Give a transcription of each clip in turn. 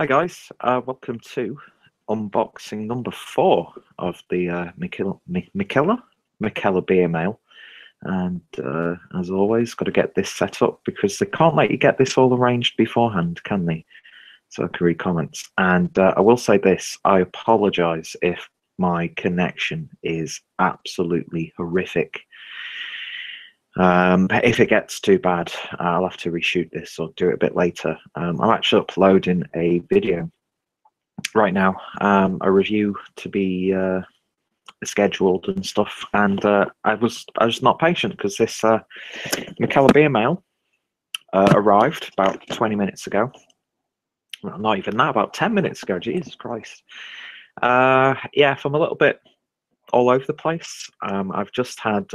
Hi guys, welcome to unboxing number 4 of the Mikkeller beer mail. And as always, got to get this set up because they can't let you get this all arranged beforehand, can they? So I can read comments. And I will say this, I apologise if my connection is absolutely horrific. If it gets too bad, I'll have to reshoot this or do it a bit later. I'm actually uploading a video right now, a review to be scheduled and stuff, and I was not patient because this Mikkeller beer mail arrived about 20 minutes ago. Well, not even that, about 10 minutes ago. Jesus Christ. Yeah, if I'm a little bit all over the place, I've just had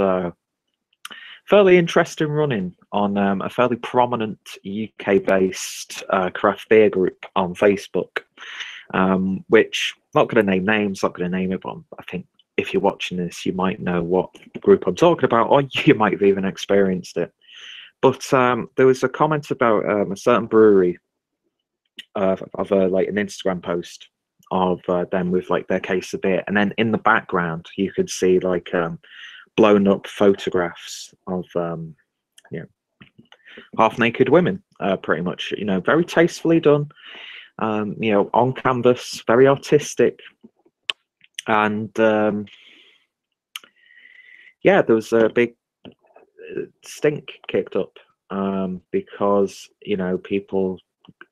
fairly interesting running on a fairly prominent UK-based craft beer group on Facebook, which, not going to name names, not going to name it, but I think if you're watching this, you might know what group I'm talking about, or you might have even experienced it. But there was a comment about a certain brewery of like an Instagram post of them with like their case of beer, and then in the background you could see like blown up photographs of half naked women, pretty much, very tastefully done, on canvas, very artistic. And yeah, there was a big stink kicked up because people,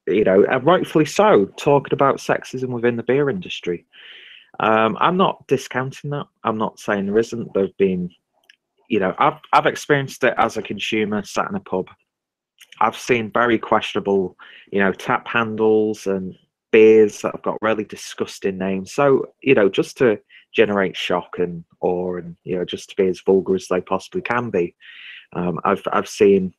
and rightfully so, talking about sexism within the beer industry. I'm not discounting that. I'm not saying there isn't. There've been, I've experienced it as a consumer, sat in a pub. I've seen very questionable, tap handles and beers that have got really disgusting names. So, just to generate shock and awe, and just to be as vulgar as they possibly can be. I've seen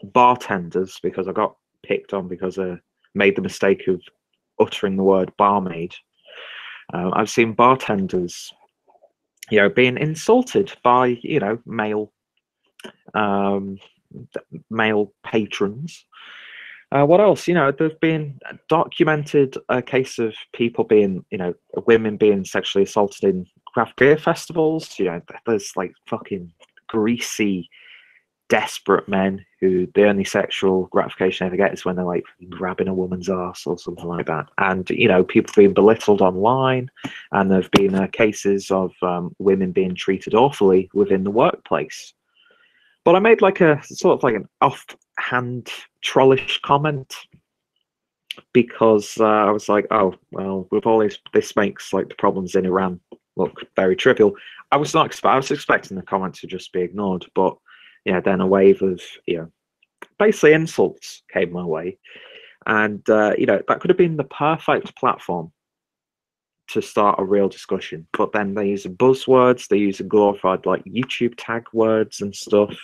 bartenders, because I got picked on because I made the mistake of uttering the word barmaid. I've seen bartenders, being insulted by, male patrons. What else? There've been documented a case of people being, women being sexually assaulted in craft beer festivals. There's like fucking greasy, desperate men who the only sexual gratification they ever get is when they're like grabbing a woman's ass or something like that. And people being belittled online, and there've been cases of women being treated awfully within the workplace. But I made like a sort of like an offhand trollish comment because I was like, oh well, with all this makes like the problems in Iran look very trivial. I was expecting the comment to just be ignored, but then a wave of basically insults came my way, and that could have been the perfect platform to start a real discussion. But then they use buzzwords, they use glorified like YouTube tag words and stuff,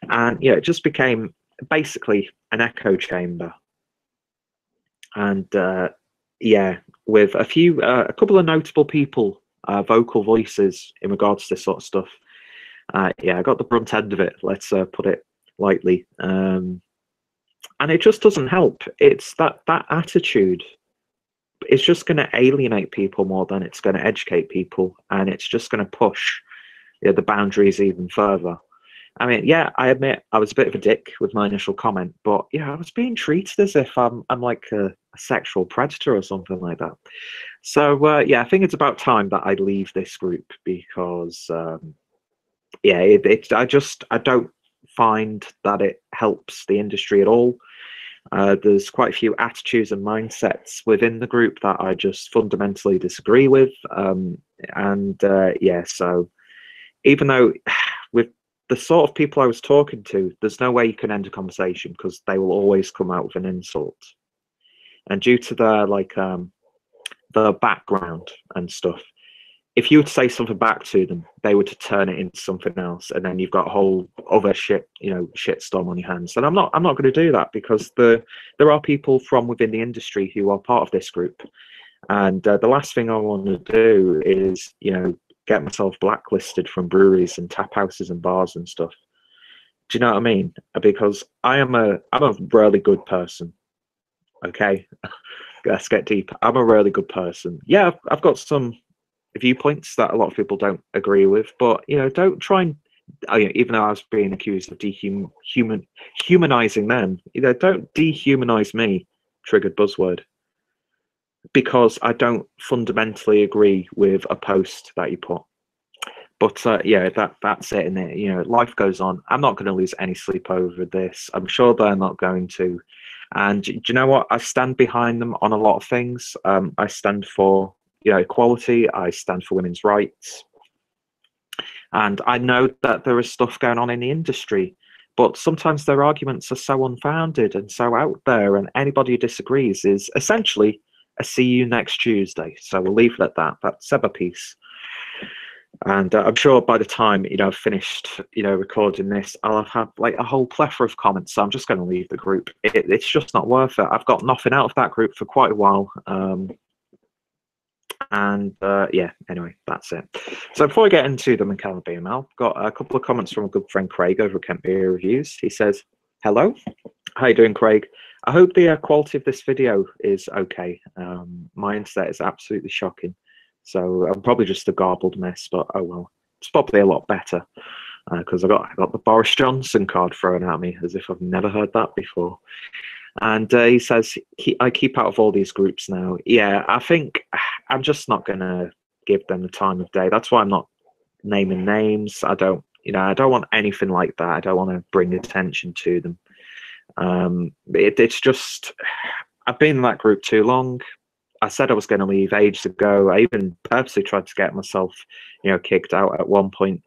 and it just became basically an echo chamber. And with a couple of notable people, vocal voices in regards to this sort of stuff. I got the brunt end of it, let's put it lightly. And it just doesn't help. It's that attitude. It's just going to alienate people more than it's going to educate people, and it's just going to push the boundaries even further. I mean, I admit I was a bit of a dick with my initial comment, but I was being treated as if I'm like a sexual predator or something like that. So I think it's about time that I leave this group because I don't find that it helps the industry at all. There's quite a few attitudes and mindsets within the group that I just fundamentally disagree with. So even though with the sort of people I was talking to, there's no way you can end a conversation because they will always come out with an insult. And due to their their background and stuff, if you would say something back to them, they would turn it into something else, and then you've got a whole other shitstorm on your hands. And I'm not going to do that because there are people from within the industry who are part of this group, and the last thing I want to do is get myself blacklisted from breweries and tap houses and bars and stuff. Do you know what I mean? Because I'm a really good person. Okay, let's get deep. I'm a really good person. Yeah, I've got some viewpoints that a lot of people don't agree with, but don't try and even though I was being accused of humanizing them, don't dehumanize me. Triggered buzzword. Because I don't fundamentally agree with a post that you put. But yeah, that's it. And life goes on. I'm not going to lose any sleep over this. I'm sure they're not going to. And do you know what? I stand behind them on a lot of things. I stand for equality. I stand for women's rights. And I know that there is stuff going on in the industry, but sometimes their arguments are so unfounded and so out there, and anybody who disagrees is essentially a see you next Tuesday. So we'll leave it at that. That's Seba Peace. And I'm sure by the time I've finished recording this, I'll have had like a whole plethora of comments. So I'm just going to leave the group. It's just not worth it. I've got nothing out of that group for quite a while. Yeah, anyway, that's it. So before I get into the Mikkeller BML, I've got a couple of comments from a good friend Craig over at Kent Beer Reviews. He says, "Hello, how you doing, Craig? I hope the quality of this video is okay. My internet is absolutely shocking, so I'm probably just a garbled mess, but oh well. It's probably a lot better because I got the Boris Johnson card thrown at me as if I've never heard that before." And he says, I keep out of all these groups now. Yeah, I think I'm just not going to give them the time of day. That's why I'm not naming names. I don't want anything like that. I don't want to bring attention to them. It's just, I've been in that group too long. I said I was going to leave ages ago. I even purposely tried to get myself, kicked out at one point,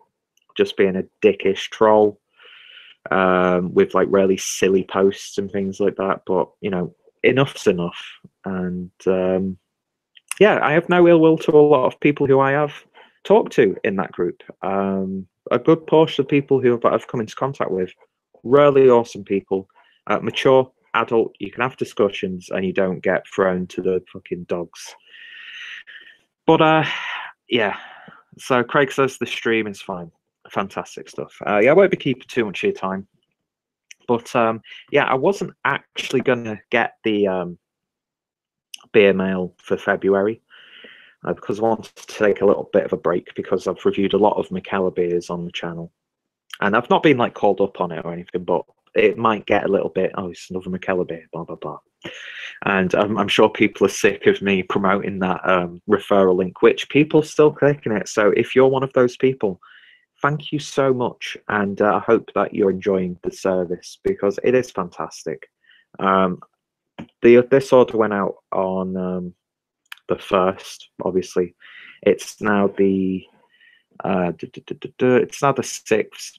just being a dickish troll. With like really silly posts and things like that, but enough's enough. And yeah, I have no ill will to a lot of people who I have talked to in that group. A good portion of people who I've come into contact with, really awesome people, mature, adult. You can have discussions and you don't get thrown to the fucking dogs. But yeah, so Craig says the stream is fine. Fantastic stuff. Yeah, I won't be keeping too much of your time. But yeah, I wasn't actually going to get the beer mail for February because I wanted to take a little bit of a break because I've reviewed a lot of Mikkeller beers on the channel. And I've not been like called up on it or anything, but it might get a little bit, oh, it's another Mikkeller beer, blah, blah, blah. And I'm sure people are sick of me promoting that referral link, which people are still clicking it. So if you're one of those people, thank you so much, and I hope that you're enjoying the service because it is fantastic. This order went out on the 1st. Obviously, it's now the it's now the 6th.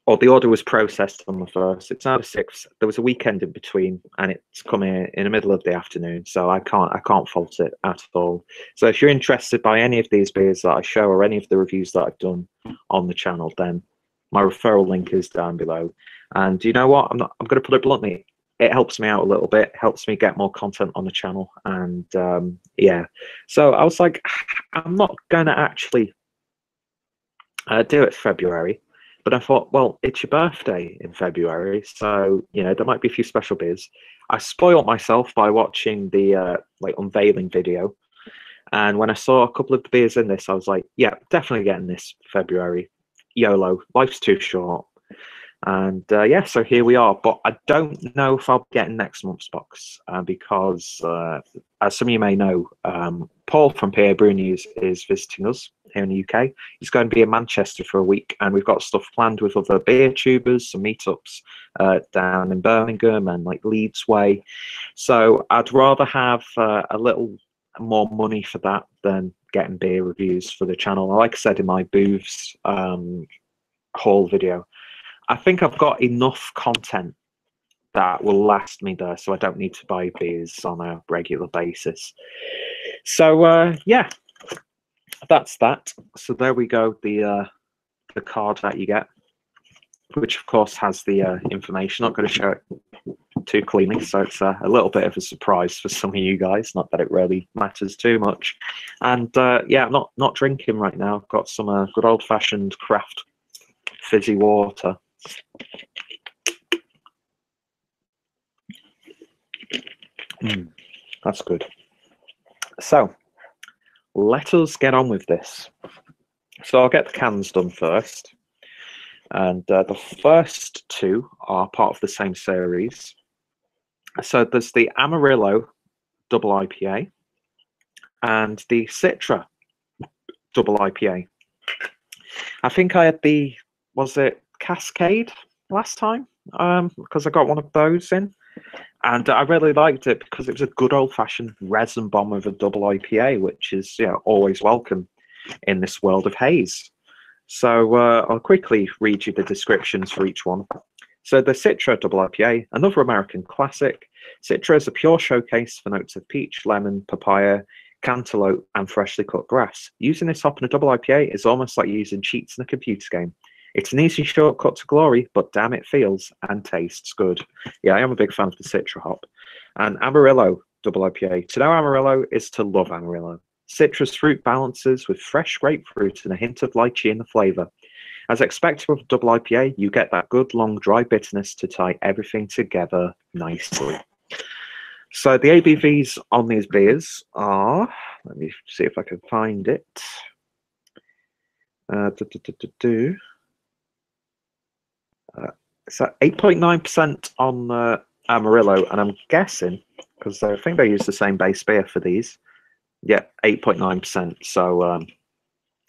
Or the order was processed on the 1st. It's now the 6th. There was a weekend in between, and it's coming in the middle of the afternoon, so I can't fault it at all. So if you're interested by any of these beers that I show or any of the reviews that I've done on the channel, then my referral link is down below. And you know what? I'm going to put it bluntly. It helps me out a little bit. Helps me get more content on the channel, and yeah. So I was like, I'm not going to actually do it February. But I thought, well, it's your birthday in February, so there might be a few special beers. I spoiled myself by watching the like unveiling video, and when I saw a couple of the beers in this, I was like, yeah, definitely getting this February. YOLO, life's too short. And yeah, so here we are. But I don't know if I'll be getting next month's box because, as some of you may know, Paul from PA Brew News is visiting us here in the UK. He's going to be in Manchester for a week, and we've got stuff planned with other beer tubers, some meetups down in Birmingham and like Leeds way. So I'd rather have a little more money for that than getting beer reviews for the channel. Like I said in my booths haul video, I think I've got enough content that will last me there, so I don't need to buy beers on a regular basis. So yeah, that's that. So there we go, the card that you get, which of course has the information. Not going to show it too cleanly, so it's a little bit of a surprise for some of you guys. Not that it really matters too much. And yeah, I'm not drinking right now. I've got some good old-fashioned craft fizzy water. That's good. So let us get on with this. So I'll get the cans done first. And the first two are part of the same series. So there's the Amarillo double IPA and the Citra double IPA. I think I had the, was it Cascade last time? Because I got one of those in. And I really liked it because it was a good old-fashioned resin bomb of a double IPA, which is always welcome in this world of haze. So I'll quickly read you the descriptions for each one. So the Citra double IPA, another American classic. Citra is a pure showcase for notes of peach, lemon, papaya, cantaloupe, and freshly cut grass. Using this hop in a double IPA is almost like using cheats in a computer game. It's an easy shortcut to glory, but damn, it feels and tastes good. Yeah, I am a big fan of the Citra hop. And Amarillo double IPA. To know Amarillo is to love Amarillo. Citrus fruit balances with fresh grapefruit and a hint of lychee in the flavour. As expected with double IPA, you get that good long dry bitterness to tie everything together nicely. So the ABVs on these beers are, let me see if I can find it. So 8.9% on Amarillo, and I'm guessing, because I think they use the same base beer for these. Yeah, 8.9%. So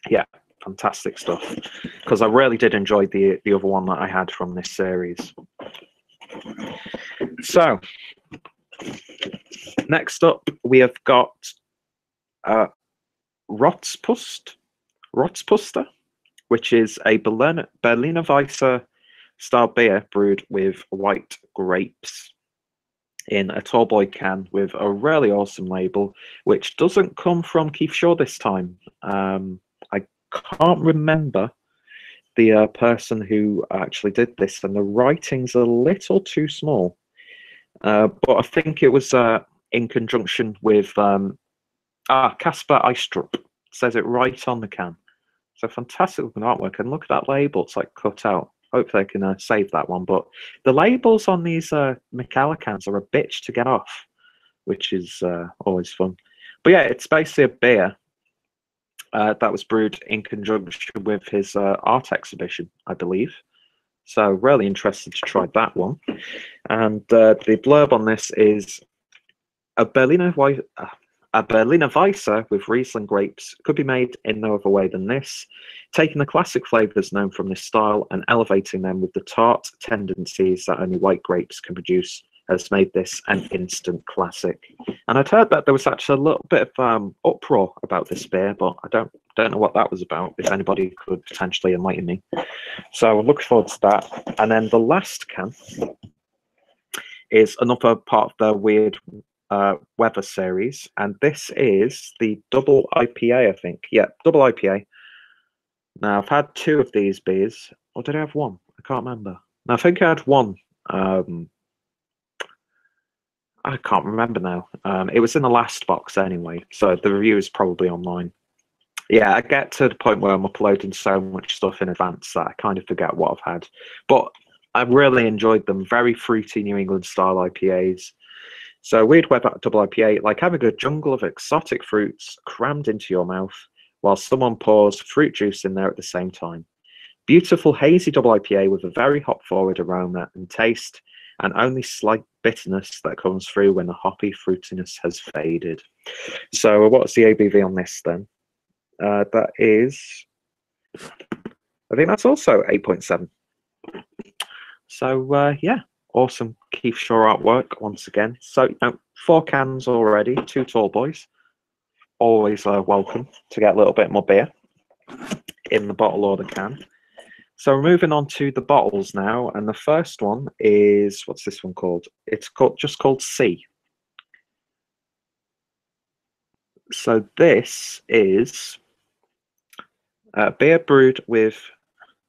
yeah, fantastic stuff. Because I really did enjoy the other one that I had from this series. So next up, we have got Rotzpuster, which is a Berliner Weisse style beer brewed with white grapes in a tall boy can with a really awesome label, which doesn't come from Keith Shaw this time. I can't remember the person who actually did this, and the writing's a little too small. But I think it was in conjunction with Casper Eistrup. Says it right on the can. So fantastic looking artwork, and look at that label, it's like cut out. Hopefully I can save that one, but the labels on these Mikkeller cans are a bitch to get off, which is always fun. But yeah, it's basically a beer that was brewed in conjunction with his art exhibition, I believe. So really interested to try that one. And the blurb on this is a Berliner Weisse with Riesling grapes could be made in no other way than this, taking the classic flavours known from this style and elevating them with the tart tendencies that only white grapes can produce has made this an instant classic. And I'd heard that there was actually a little bit of uproar about this beer, but I don't know what that was about, if anybody could potentially enlighten me. So I'm looking forward to that. And then the last can is another part of the weird weather series, and this is the double IPA, I think. Yeah, double IPA. Now I've had two of these beers, or did I have one? I can't remember. No, I think I had one. I can't remember now. It was in the last box anyway, so the review is probably online. Yeah, I get to the point where I'm uploading so much stuff in advance that I kind of forget what I've had. But I really enjoyed them. Very fruity New England style IPAs. So weird weather double IPA, like having a jungle of exotic fruits crammed into your mouth while someone pours fruit juice in there at the same time. Beautiful hazy double IPA with a very hop forward aroma and taste, and only slight bitterness that comes through when the hoppy fruitiness has faded. So what's the ABV on this then? That is, I think that's also 8.7. So yeah, awesome Keith Shaw artwork once again. So 4 cans already, 2 tall boys. Always welcome to get a little bit more beer in the bottle or the can. So we're moving on to the bottles now, and the first one is, what's this one called? It's just called C. So this is beer brewed with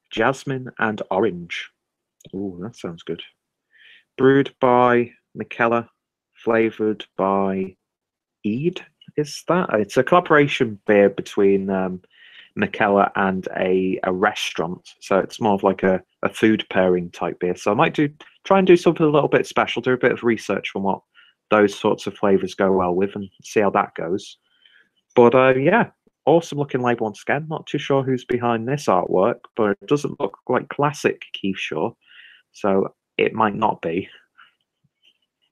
jasmine and orange. Ooh, that sounds good. Brewed by Mikkeller, flavoured by Eid, is that? It's a collaboration beer between Mikkeller and a restaurant, so it's more of like a food pairing type beer. So I might try and do something a little bit special, do a bit of research on what those sorts of flavors go well with, and see how that goes. But yeah, awesome looking label once again. Not too sure who's behind this artwork, but it doesn't look like classic Keith Shaw, so it might not be.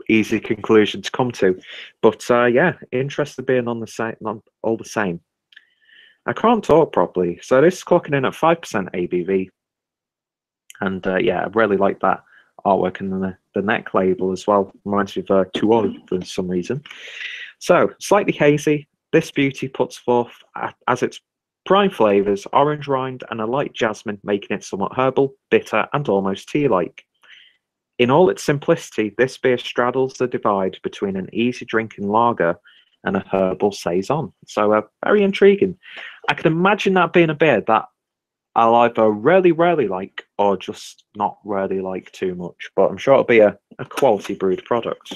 Easy conclusion to come to, but yeah, interested being on the same, on all the same. I can't talk properly, so this is clocking in at 5% ABV, and yeah, I really like that artwork and the neck label as well. Reminds me of Tuol for some reason. So slightly hazy. This beauty puts forth as its prime flavors orange rind and a light jasmine, making it somewhat herbal, bitter, and almost tea-like. In all its simplicity, this beer straddles the divide between an easy drinking lager and a herbal saison. So very intriguing. I can imagine that being a beer that I'll either really, really like or just not really like too much. But I'm sure it'll be a quality brewed product.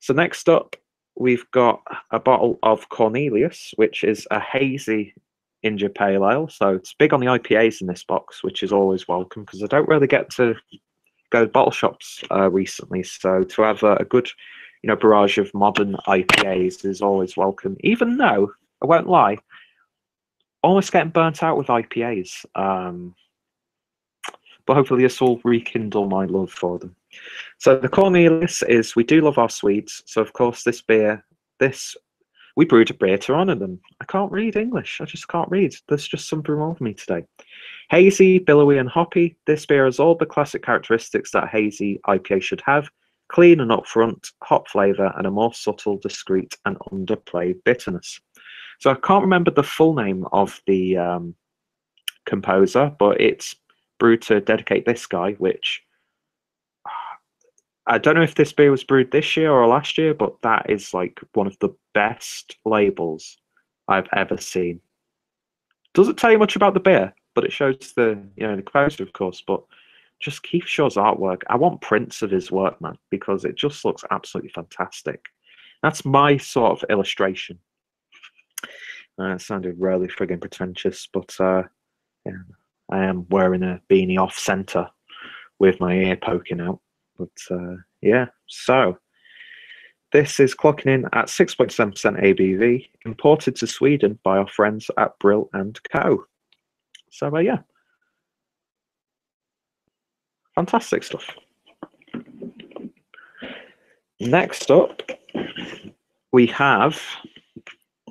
So next up, we've got a bottle of Cornelius, which is a hazy India Pale Ale. So it's big on the IPAs in this box, which is always welcome because I don't really get to go to bottle shops recently. So to have a good, barrage of modern IPAs is always welcome. Even though, I won't lie, almost getting burnt out with IPAs. But hopefully this will rekindle my love for them. So the Cornelius is, we do love our Swedes. So of course this beer, we brewed a beer to honour them. I can't read English. I just can't read. There's just something wrong with me today. Hazy, billowy and hoppy, this beer has all the classic characteristics that hazy IPA should have. Clean and upfront, hop flavour, and a more subtle, discreet and underplayed bitterness. So I can't remember the full name of the composer, but it's brewed to dedicate this guy, which I don't know if this beer was brewed this year or last year, but that is like one of the best labels I've ever seen. Doesn't tell you much about the beer, but it shows the the composer, of course. But just Keith Shaw's artwork, I want prints of his work, man, because it just looks absolutely fantastic. That's my sort of illustration. It sounded really friggin' pretentious, but yeah, I am wearing a beanie off center with my ear poking out. But yeah, so this is clocking in at 6.7% ABV, imported to Sweden by our friends at Brill and Co. So yeah, fantastic stuff. Next up, we have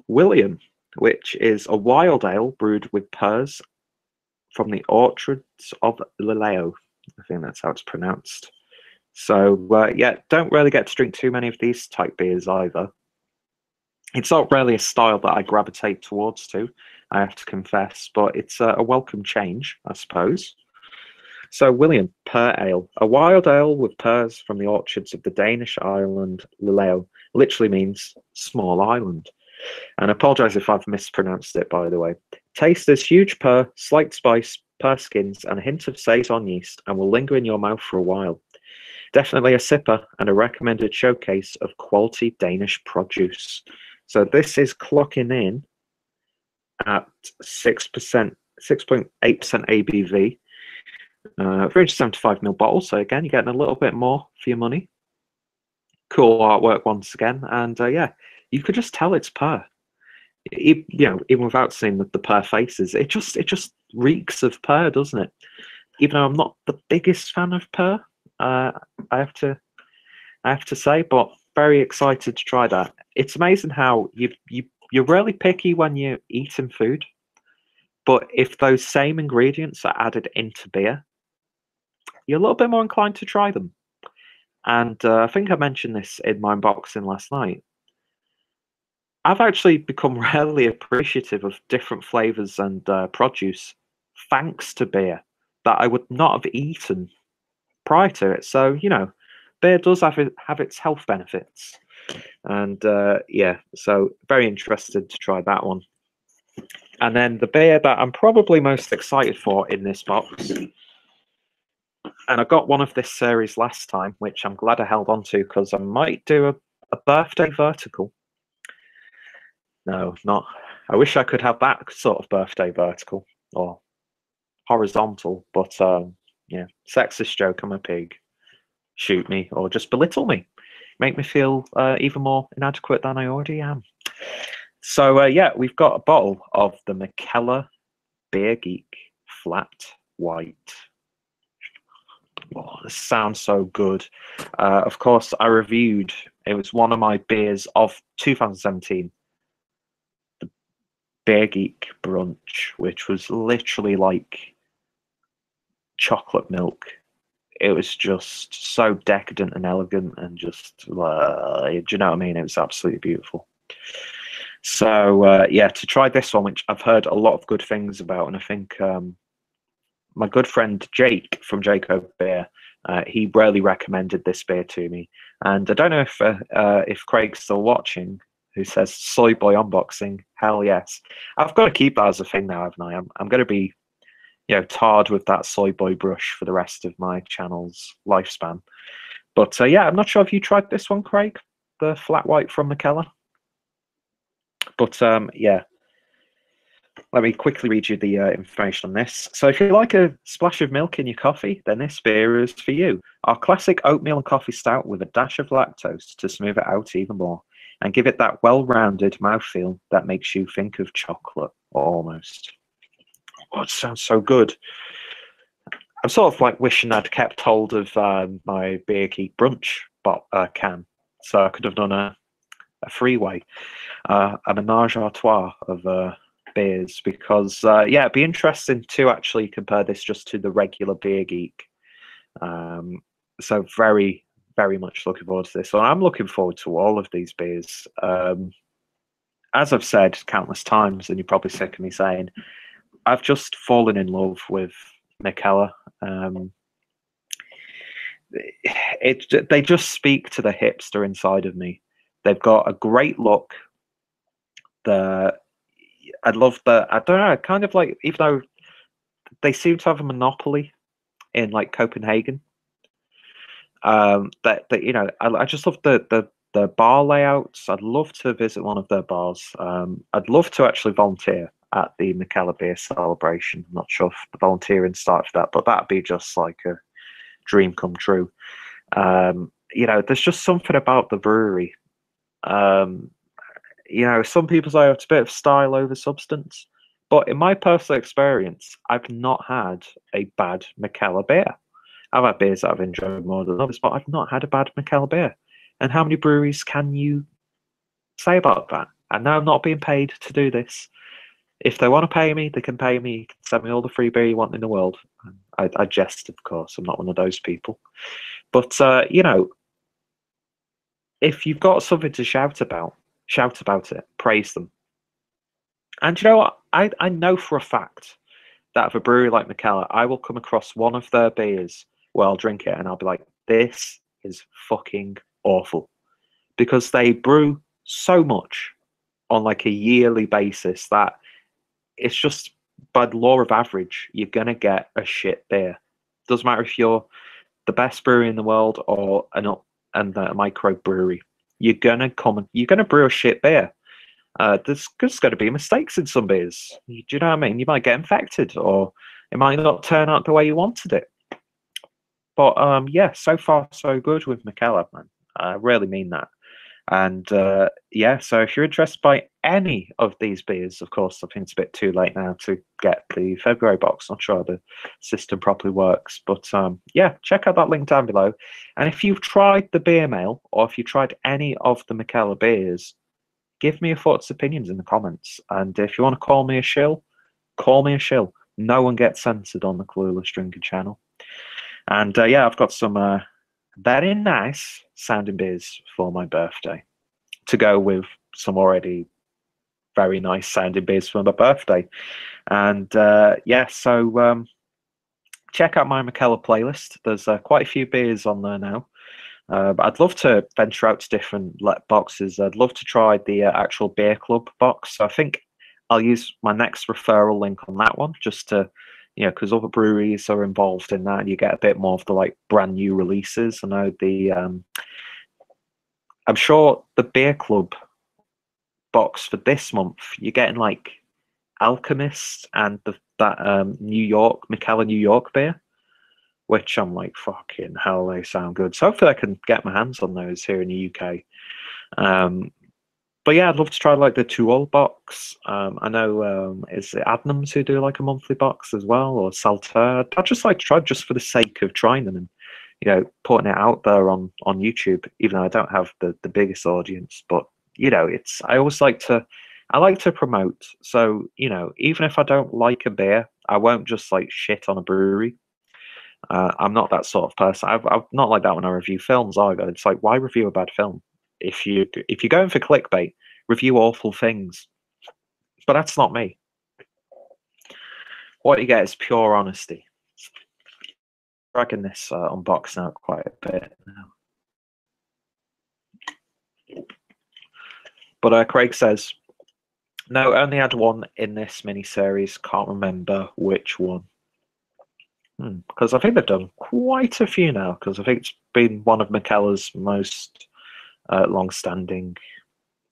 William, which is a wild ale brewed with pears from the orchards of Lileo. I think that's how it's pronounced. So yeah, don't really get to drink too many of these type beers either. It's not really a style that I gravitate towards I have to confess, but it's a welcome change, I suppose. So William, Pear Ale, a wild ale with pears from the orchards of the Danish island Lileo, literally means small island. And I apologise if I've mispronounced it, by the way. Taste is huge pear, slight spice, pear skins, and a hint of saison yeast, and will linger in your mouth for a while. Definitely a sipper and a recommended showcase of quality Danish produce. So this is clocking in at 6%, 6.8% ABV, 375ml bottle. So again, you're getting a little bit more for your money. Cool artwork once again, and yeah, you could just tell it's pear. Even without seeing the pear faces, it just reeks of pear, doesn't it? Even though I'm not the biggest fan of pear, I have to say, but very excited to try that. It's amazing how you're really picky when you're eating food, but if those same ingredients are added into beer, you're a little bit more inclined to try them. And I think I mentioned this in my unboxing last night. I've actually become really appreciative of different flavors and produce thanks to beer that I would not have eaten prior to it. So, beer does have its health benefits. And yeah, so very interested to try that one. And then the beer that I'm probably most excited for in this box, and I got one of this series last time, which I'm glad I held on to because I might do a birthday vertical. No, not. I wish I could have that sort of birthday vertical or horizontal, but yeah, sexist joke, I'm a pig. Shoot me or just belittle me. make me feel even more inadequate than I already am. So yeah, we've got a bottle of the Mikkeller Beer Geek Flat White. Oh, this sounds so good. Of course, I reviewed, it was one of my beers of 2017, the Beer Geek Brunch, which was literally like chocolate milk. It was just so decadent and elegant and just, do you know what I mean? It was absolutely beautiful. So, yeah, to try this one, which I've heard a lot of good things about, and I think my good friend Jake from Jacob Beer, he really recommended this beer to me. And I don't know if Craig's still watching, who says Soy Boy unboxing. Hell yes. I've got to keep that as a thing now, haven't I? I'm going to be, tarred with that Soy Boy brush for the rest of my channel's lifespan. But yeah, I'm not sure if you tried this one, Craig, the flat white from Mikkeller. But yeah, let me quickly read you the information on this. So if you like a splash of milk in your coffee, then this beer is for you. Our classic oatmeal and coffee stout with a dash of lactose to smooth it out even more and give it that well-rounded mouthfeel that makes you think of chocolate, or almost. Oh, it sounds so good. I'm sort of like wishing I'd kept hold of my Beer Geek Brunch can, so I could have done a freeway, a menage a trois of beers, because yeah, it'd be interesting to actually compare this just to the regular Beer Geek. So very, very much looking forward to this. So I'm looking forward to all of these beers. As I've said countless times, and you're probably sick of me saying, I've just fallen in love with Mikkeller. They just speak to the hipster inside of me. They've got a great look. I love I don't know, kind of like, even though they seem to have a monopoly in like Copenhagen, that I just love the bar layouts. I'd love to visit one of their bars. I'd love to actually volunteer at the Mikkeller Beer Celebration. I'm not sure if the volunteering started for that, but that'd be just like a dream come true. There's just something about the brewery. Some people say it's a bit of style over substance, but in my personal experience, I've not had a bad Mikkeller beer. I've had beers that I've enjoyed more than others, but I've not had a bad Mikkeller beer. And how many breweries can you say about that? And now I'm not being paid to do this. If they want to pay me, they can pay me. You can send me all the free beer you want in the world. I jest, of course. I'm not one of those people. But, if you've got something to shout about it. Praise them. And you know what? I know for a fact that if a brewery like Mikkeller, I will come across one of their beers where I'll drink it and I'll be like, this is fucking awful. Because they brew so much on like a yearly basis that it's just, by the law of average, you're going to get a shit beer. Doesn't matter if you're the best brewery in the world or a micro brewery. You're going to brew a shit beer. There's just going to be mistakes in some beers. Do you know what I mean? You might get infected, or it might not turn out the way you wanted it. But yeah, so far so good with Mikkeller, man. I really mean that. And yeah, so if you're interested by any of these beers, of course, I think it's a bit too late now to get the February box. Not sure how the system properly works, but yeah, check out that link down below. And if you've tried the beer mail, or if you tried any of the Mikkeller beers, give me your thoughts, opinions in the comments. And if you want to call me a shill, call me a shill. No one gets censored on the Clueless Drinking channel. And yeah, I've got some very nice sounding beers for my birthday to go with some already very nice sounding beers for my birthday. And yeah, so check out my Mikkeller playlist. There's quite a few beers on there now. But I'd love to venture out to different boxes. I'd love to try the actual beer club box. So I think I'll use my next referral link on that one, just to, because other breweries are involved in that, and you get a bit more of the like brand new releases. I know I'm sure the beer club box for this month, you're getting like Alchemist and that New York Mikkeller New York beer. which I'm like, fucking hell, they sound good. So hopefully I can get my hands on those here in the UK. But yeah, I'd love to try like the 2-all box. I know is it Adnams who do like a monthly box as well, or Salter. I'd just like to try just for the sake of trying them and putting it out there on YouTube. Even though I don't have the biggest audience, but it's I like to promote. So even if I don't like a beer, I won't just like shit on a brewery. I'm not that sort of person. I'm not like that when I review films either. It's like, why review a bad film? If you're going for clickbait, review awful things. But that's not me. What you get is pure honesty. Dragging this unboxing out quite a bit now. But Craig says, no, only had one in this mini-series. Can't remember which one. Because I think they've done quite a few now, because I think it's been one of Mikkeller's most long-standing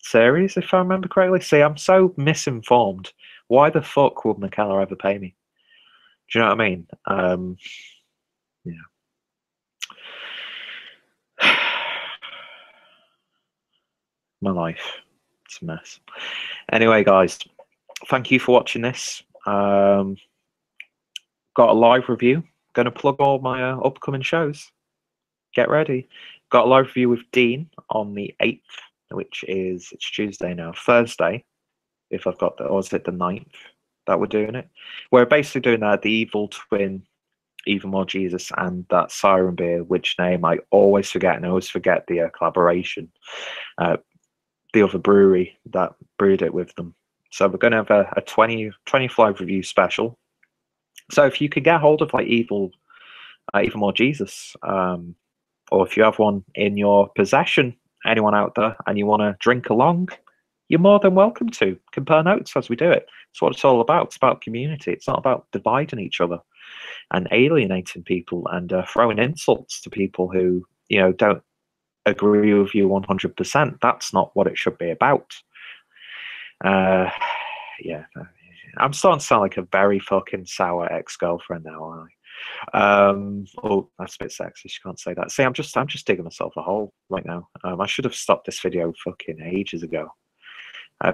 series, if I remember correctly. See, I'm so misinformed. Why the fuck would Mikkeller ever pay me? Do you know what I mean? Yeah. My life. It's a mess. Anyway, guys, thank you for watching this. Got a live review. Going to plug all my upcoming shows. Get ready. Got a live review with Dean on the 8th, which is, it's Tuesday now, Thursday, if I've got that, or is it the 9th that we're doing it? We're basically doing that, the Evil Twin, Even More Jesus, and that Siren Beer, which name I always forget, and I always forget the collaboration. The other brewery that brewed it with them. So we're going to have a 25 review special. So if you could get hold of like Even More Jesus, or if you have one in your possession, anyone out there, and you want to drink along, you're more than welcome to. Compare notes as we do it. It's what it's all about. It's about community. It's not about dividing each other and alienating people and throwing insults to people who don't agree with you 100%. That's not what it should be about. Yeah, I'm starting to sound like a very fucking sour ex-girlfriend now, aren't I? Oh, that's a bit sexist. You can't say that. See, I'm just digging myself a hole right now. I should have stopped this video fucking ages ago.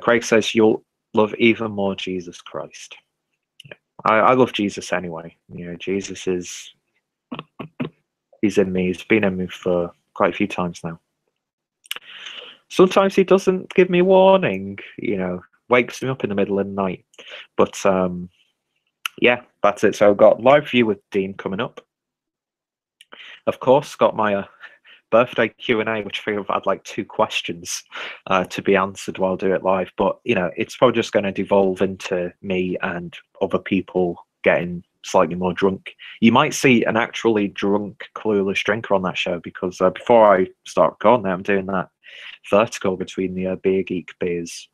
Craig says you'll love even more Jesus Christ. Yeah. I love Jesus anyway. Jesus he's in me. He's been in me for quite a few times now. Sometimes he doesn't give me warning, wakes me up in the middle of the night. But yeah, that's it. So I've got live view with Dean coming up. Of course, got my birthday Q&A, which I think I've had like 2 questions to be answered while I do it live. But it's probably just going to devolve into me and other people getting slightly more drunk. You might see an actually drunk, clueless drinker on that show, because before I start recording, I'm doing that vertical between the Beer Geek beers.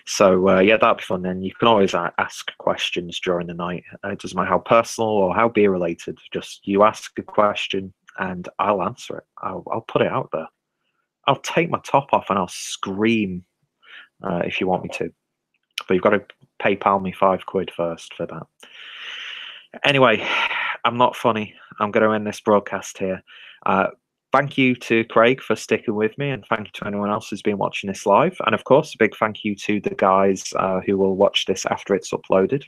So yeah, that'll be fun. Then you can always ask questions during the night. It doesn't matter how personal or how beer related. Just you ask a question and I'll answer it. I'll put it out there. I'll take my top off and I'll scream if you want me to. But you've got to PayPal me £5 first for that. Anyway, I'm not funny. I'm going to end this broadcast here. Thank you to Craig for sticking with me, and thank you to anyone else who's been watching this live. And of course, a big thank you to the guys who will watch this after it's uploaded.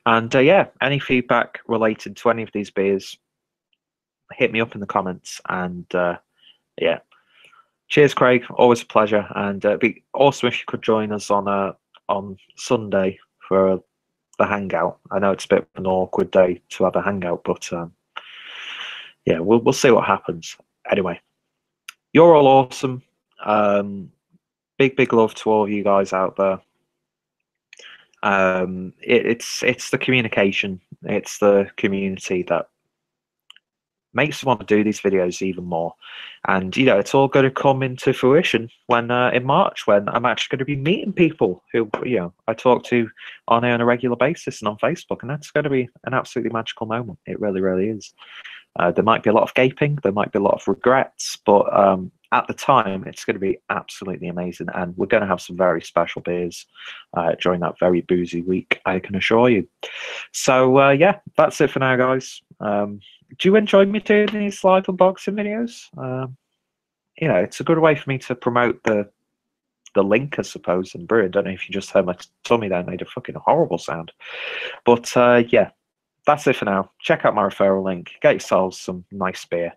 And yeah, any feedback related to any of these beers, hit me up in the comments. And yeah, cheers, Craig. Always a pleasure. And it'd be awesome if you could join us on Sunday for the hangout. I know it's a bit of an awkward day to have a hangout, but yeah, we'll see what happens. Anyway, you're all awesome. Big love to all of you guys out there. It's the communication, it's the community that makes me want to do these videos even more. And it's all going to come into fruition when in March, when I'm actually going to be meeting people who I talk to on a regular basis and on Facebook, and that's going to be an absolutely magical moment. It really is. There might be a lot of gaping, there might be a lot of regrets, but at the time, it's going to be absolutely amazing. And we're going to have some very special beers during that very boozy week, I can assure you. So, yeah, that's it for now, guys. Do you enjoy me doing these live unboxing videos? You know, it's a good way for me to promote the link, I suppose, and brew. I don't know if you just heard my tummy there, made a fucking horrible sound. But yeah, that's it for now. Check out my referral link, get yourselves some nice beer,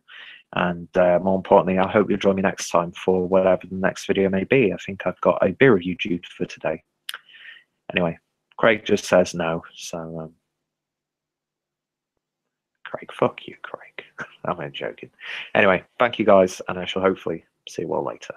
and more importantly, I hope you'll join me next time for whatever the next video may be. I think I've got a beer review due for today. Anyway, Craig just says no, so Craig, fuck you, Craig. I'm only joking. Anyway, thank you guys, and I shall hopefully see you all later.